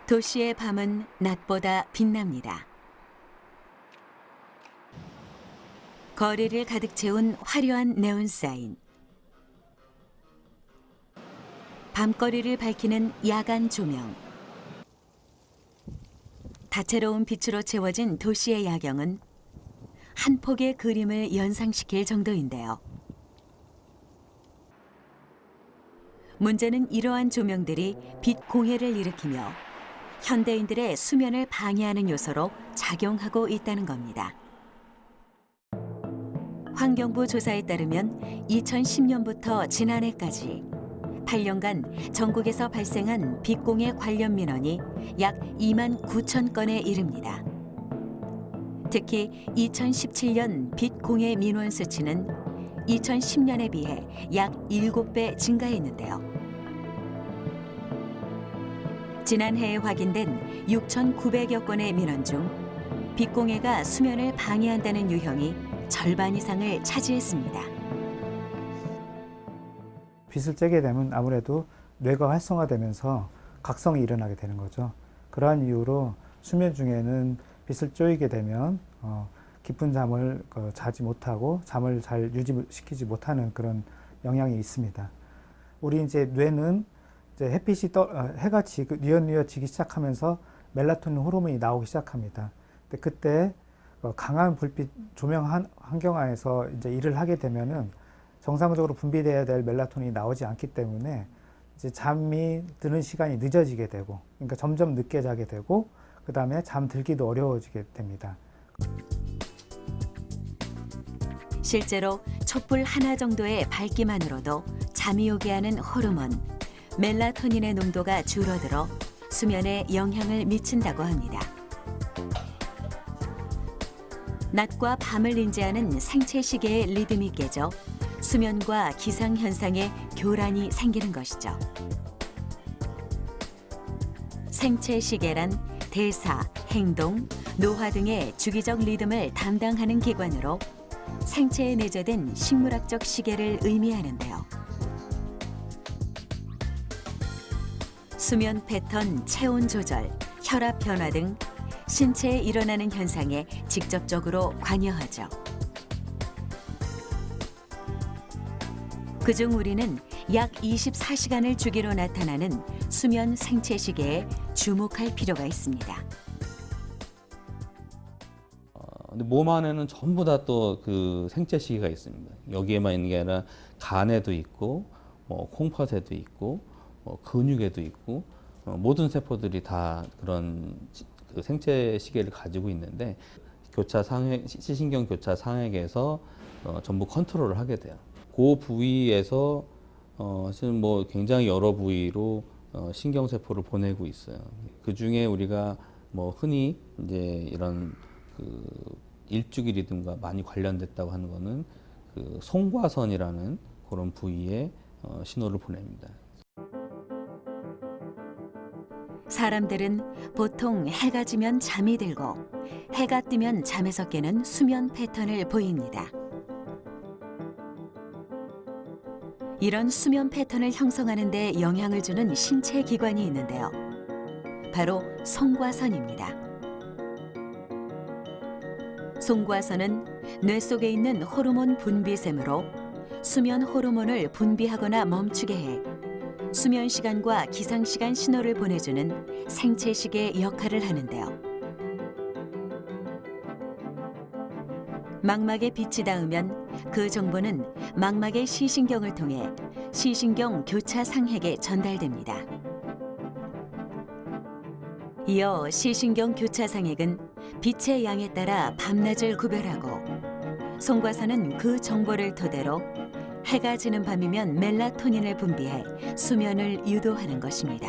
도시의 밤은 낮보다 빛납니다. 거리를 가득 채운 화려한 네온사인. 밤거리를 밝히는 야간 조명. 다채로운 빛으로 채워진 도시의 야경은 한 폭의 그림을 연상시킬 정도인데요. 문제는 이러한 조명들이 빛 공해를 일으키며 현대인들의 수면을 방해하는 요소로 작용하고 있다는 겁니다. 환경부 조사에 따르면 2010년부터 지난해까지 8년간 전국에서 발생한 빛공해 관련 민원이 약 2만 9천 건에 이릅니다. 특히 2017년 빛공해 민원 수치는 2010년에 비해 약 7배 증가했는데요. 지난해에 확인된 6,900여 건의 민원 중 빛공해가 수면을 방해한다는 유형이 절반 이상을 차지했습니다. 빛을 쬐게 되면 아무래도 뇌가 활성화되면서 각성이 일어나게 되는 거죠. 그러한 이유로 수면 중에는 빛을 쪼이게 되면 깊은 잠을 자지 못하고 잠을 잘 유지시키지 못하는 그런 영향이 있습니다. 우리 이제 뇌는 이제 햇빛이 해가 뉘엿뉘엿 지기 시작하면서 멜라토닌 호르몬이 나오기 시작합니다. 근데 그때 강한 불빛 조명 환경 하에서 이제 일을 하게 되면은 정상적으로 분비돼야 될 멜라토닌이 나오지 않기 때문에 이제 잠이 드는 시간이 늦어지게 되고, 그러니까 점점 늦게 자게 되고, 그 다음에 잠들기도 어려워지게 됩니다. 실제로 촛불 하나 정도의 밝기만으로도 잠이 오게 하는 호르몬 멜라토닌의 농도가 줄어들어 수면에 영향을 미친다고 합니다. 낮과 밤을 인지하는 생체 시계의 리듬이 깨져 수면과 기상 현상에 교란이 생기는 것이죠. 생체 시계란 대사, 행동, 노화 등의 주기적 리듬을 담당하는 기관으로 생체에 내재된 식물학적 시계를 의미하는데요. 수면 패턴, 체온 조절, 혈압 변화 등 신체에 일어나는 현상에 직접적으로 관여하죠. 그중 우리는 약 24시간을 주기로 나타나는 수면 생체 시계에 주목할 필요가 있습니다. 근데 몸 안에는 전부 다 또 그 생체 시계가 있습니다. 여기에만 있는 게 아니라 간에도 있고, 콩팥에도 있고, 근육에도 있고, 모든 세포들이 다 그런 그 생체 시계를 가지고 있는데 시신경 교차 상액에서 전부 컨트롤을 하게 돼요. 그 부위에서 지금 굉장히 여러 부위로 신경 세포를 보내고 있어요. 그 중에 우리가 흔히 이제 이런 그 일주기 리듬과 많이 관련됐다고 하는 거는 그 송과선이라는 그런 부위에 신호를 보냅니다. 사람들은 보통 해가 지면 잠이 들고 해가 뜨면 잠에서 깨는 수면 패턴을 보입니다. 이런 수면 패턴을 형성하는 데 영향을 주는 신체 기관이 있는데요. 바로 송과선입니다. 송과선은 뇌 속에 있는 호르몬 분비샘으로 수면 호르몬을 분비하거나 멈추게 해 수면 시간과 기상 시간 신호를 보내주는 생체 시계 역할을 하는데요. 망막에 빛이 닿으면 그 정보는 망막의 시신경을 통해 시신경 교차 상핵에 전달됩니다. 이어 시신경 교차 상핵은 빛의 양에 따라 밤낮을 구별하고 송과선은 그 정보를 토대로 해가 지는 밤이면 멜라토닌을 분비해 수면을 유도하는 것입니다.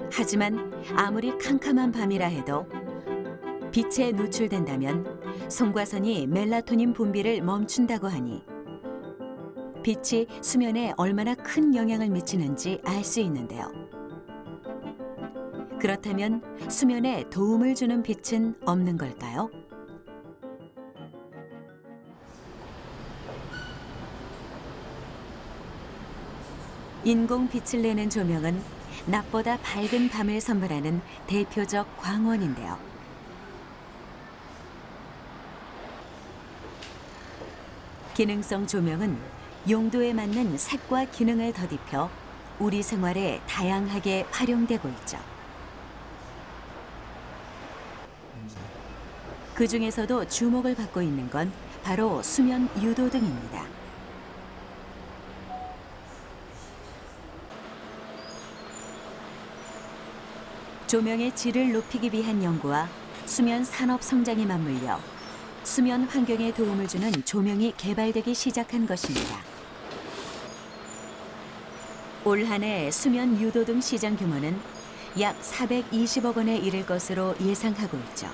하지만 아무리 캄캄한 밤이라 해도 빛에 노출된다면 송과선이 멜라토닌 분비를 멈춘다고 하니 빛이 수면에 얼마나 큰 영향을 미치는지 알 수 있는데요. 그렇다면 수면에 도움을 주는 빛은 없는 걸까요? 인공 빛을 내는 조명은 낮보다 밝은 밤을 선물하는 대표적 광원인데요. 기능성 조명은 용도에 맞는 색과 기능을 덧입혀 우리 생활에 다양하게 활용되고 있죠. 그 중에서도 주목을 받고 있는 건 바로 수면 유도등입니다. 조명의 질을 높이기 위한 연구와 수면 산업 성장이 맞물려 수면 환경에 도움을 주는 조명이 개발되기 시작한 것입니다. 올 한 해 수면 유도등 시장 규모는 약 420억 원에 이를 것으로 예상하고 있죠.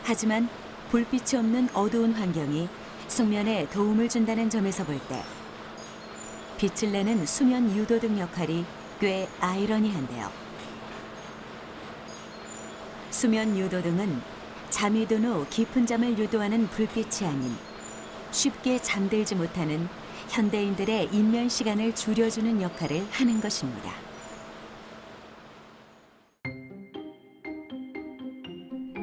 하지만 불빛이 없는 어두운 환경이 숙면에 도움을 준다는 점에서 볼 때 빛을 내는 수면 유도등 역할이 꽤 아이러니한데요. 수면 유도등은 잠이 든 후 깊은 잠을 유도하는 불빛이 아닌 쉽게 잠들지 못하는 현대인들의 입면 시간을 줄여주는 역할을 하는 것입니다.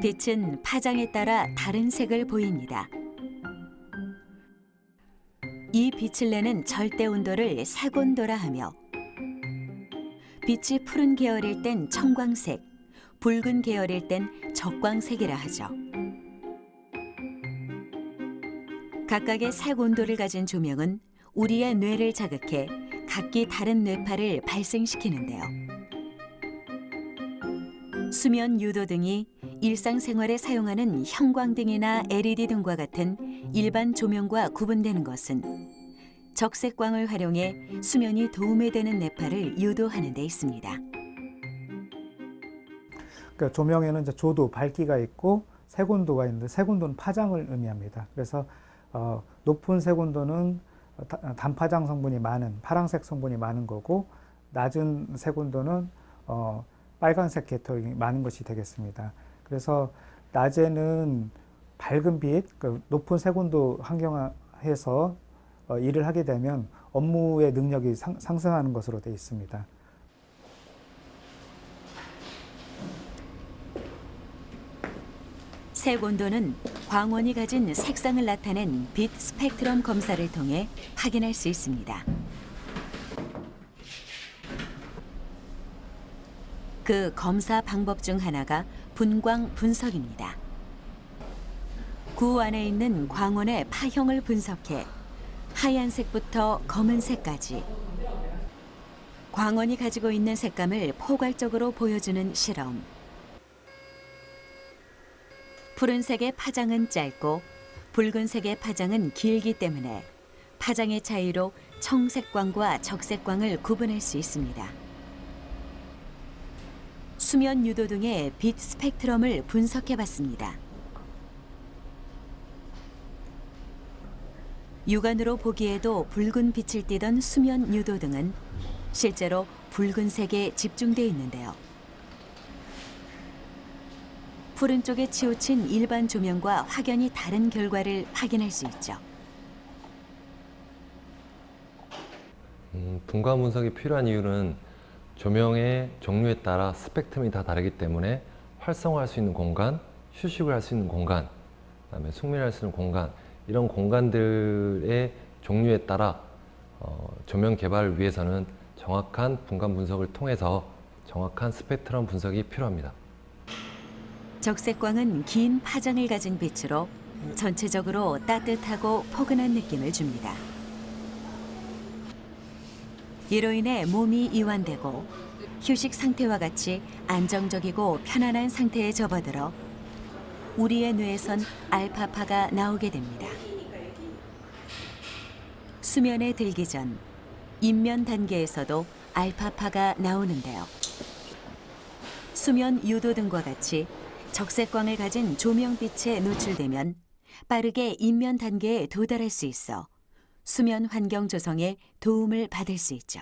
빛은 파장에 따라 다른 색을 보입니다. 이 빛을 내는 절대 온도를 색온도라 하며 빛이 푸른 계열일 땐 청광색, 붉은 계열일 땐 적광색이라 하죠. 각각의 색 온도를 가진 조명은 우리의 뇌를 자극해 각기 다른 뇌파를 발생시키는데요. 수면 유도등이 일상생활에 사용하는 형광등이나 LED 등과 같은 일반 조명과 구분되는 것은 적색광을 활용해 수면이 도움이 되는 뇌파를 유도하는 데 있습니다. 그러니까 조명에는 이제 조도, 밝기가 있고 색온도가 있는데 색온도는 파장을 의미합니다. 그래서 높은 색온도는 단파장 성분이 많은 파란색 성분이 많은 거고 낮은 색온도는 빨간색 계통이 많은 것이 되겠습니다. 그래서 낮에는 밝은 빛, 높은 색온도 환경에서 일을 하게 되면 업무의 능력이 상승하는 것으로 되어 있습니다. 색 온도는 광원이 가진 색상을 나타낸 빛 스펙트럼 검사를 통해 확인할 수 있습니다. 그 검사 방법 중 하나가 분광 분석입니다. 구 안에 있는 광원의 파형을 분석해 하얀색부터 검은색까지 광원이 가지고 있는 색감을 포괄적으로 보여주는 실험. 푸른색의 파장은 짧고 붉은색의 파장은 길기 때문에 파장의 차이로 청색광과 적색광을 구분할 수 있습니다. 수면 유도등의 빛 스펙트럼을 분석해 봤습니다. 육안으로 보기에도 붉은 빛을 띠던 수면 유도등은 실제로 붉은색에 집중되어 있는데요. 푸른 쪽에 치우친 일반 조명과 확연히 다른 결과를 확인할 수 있죠. 분광 분석이 필요한 이유는 조명의 종류에 따라 스펙트럼이 다 다르기 때문에 활성화할 수 있는 공간, 휴식을 할 수 있는 공간, 그다음에 숙면할 수 있는 공간, 이런 공간들의 종류에 따라 조명 개발을 위해서는 정확한 분광 분석을 통해서 정확한 스펙트럼 분석이 필요합니다. 적색광은 긴 파장을 가진 빛으로 전체적으로 따뜻하고 포근한 느낌을 줍니다. 이로 인해 몸이 이완되고 휴식 상태와 같이 안정적이고 편안한 상태에 접어들어 우리의 뇌에선 알파파가 나오게 됩니다. 수면에 들기 전 입면 단계에서도 알파파가 나오는데요. 수면 유도등과 같이 적색광을 가진 조명빛에 노출되면 빠르게 입면 단계에 도달할 수 있어 수면 환경 조성에 도움을 받을 수 있죠.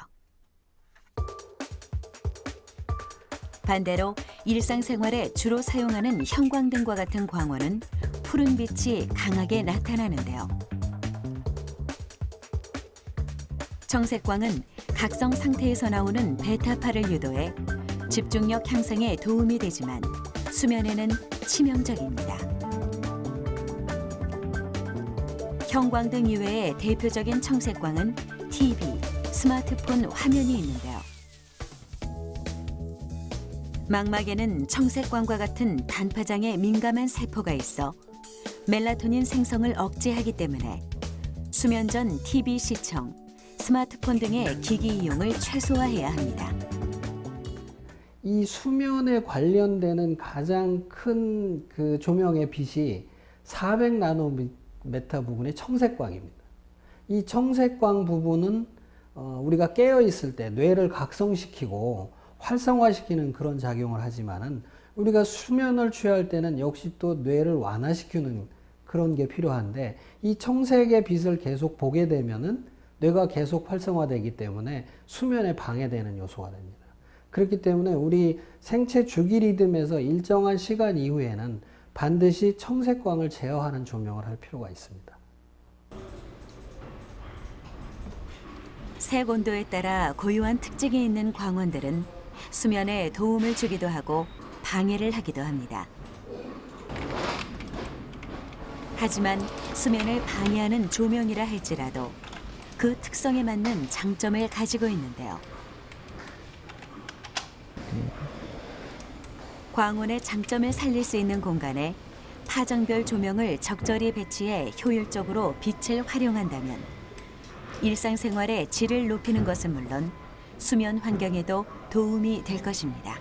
반대로 일상생활에 주로 사용하는 형광등과 같은 광원은 푸른 빛이 강하게 나타나는데요. 청색광은 각성 상태에서 나오는 베타파를 유도해 집중력 향상에 도움이 되지만 수면에는 치명적입니다. 형광등 이외에 대표적인 청색광은 TV, 스마트폰 화면이 있는데요. 망막에는 청색광과 같은 단파장에 민감한 세포가 있어 멜라토닌 생성을 억제하기 때문에 수면 전 TV 시청, 스마트폰 등의 기기 이용을 최소화해야 합니다. 이 수면에 관련되는 가장 큰 그 조명의 빛이 400나노미터 부분의 청색광입니다. 이 청색광 부분은 우리가 깨어 있을 때 뇌를 각성시키고 활성화시키는 그런 작용을 하지만은 우리가 수면을 취할 때는 역시 또 뇌를 완화시키는 그런 게 필요한데 이 청색의 빛을 계속 보게 되면은 뇌가 계속 활성화되기 때문에 수면에 방해되는 요소가 됩니다. 그렇기 때문에 우리 생체 주기 리듬에서 일정한 시간 이후에는 반드시 청색광을 제어하는 조명을 할 필요가 있습니다. 색 온도에 따라 고유한 특징이 있는 광원들은 수면에 도움을 주기도 하고 방해를 하기도 합니다. 하지만 수면을 방해하는 조명이라 할지라도 그 특성에 맞는 장점을 가지고 있는데요. 광원의 장점을 살릴 수 있는 공간에 파장별 조명을 적절히 배치해 효율적으로 빛을 활용한다면 일상생활의 질을 높이는 것은 물론 수면 환경에도 도움이 될 것입니다.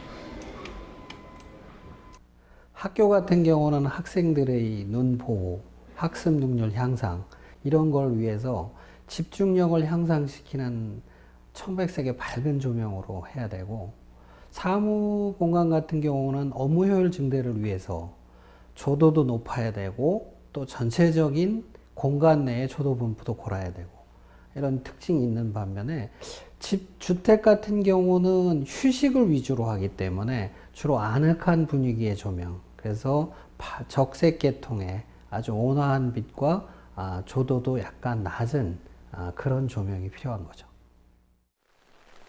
학교 같은 경우는 학생들의 눈 보호, 학습 능률 향상 이런 걸 위해서 집중력을 향상시키는 청백색의 밝은 조명으로 해야 되고 사무 공간 같은 경우는 업무 효율 증대를 위해서 조도도 높아야 되고 또 전체적인 공간 내의 조도 분포도 골아야 되고 이런 특징이 있는 반면에 주택 같은 경우는 휴식을 위주로 하기 때문에 주로 아늑한 분위기의 조명, 그래서 적색 계통의 아주 온화한 빛과 조도도 약간 낮은 그런 조명이 필요한 거죠.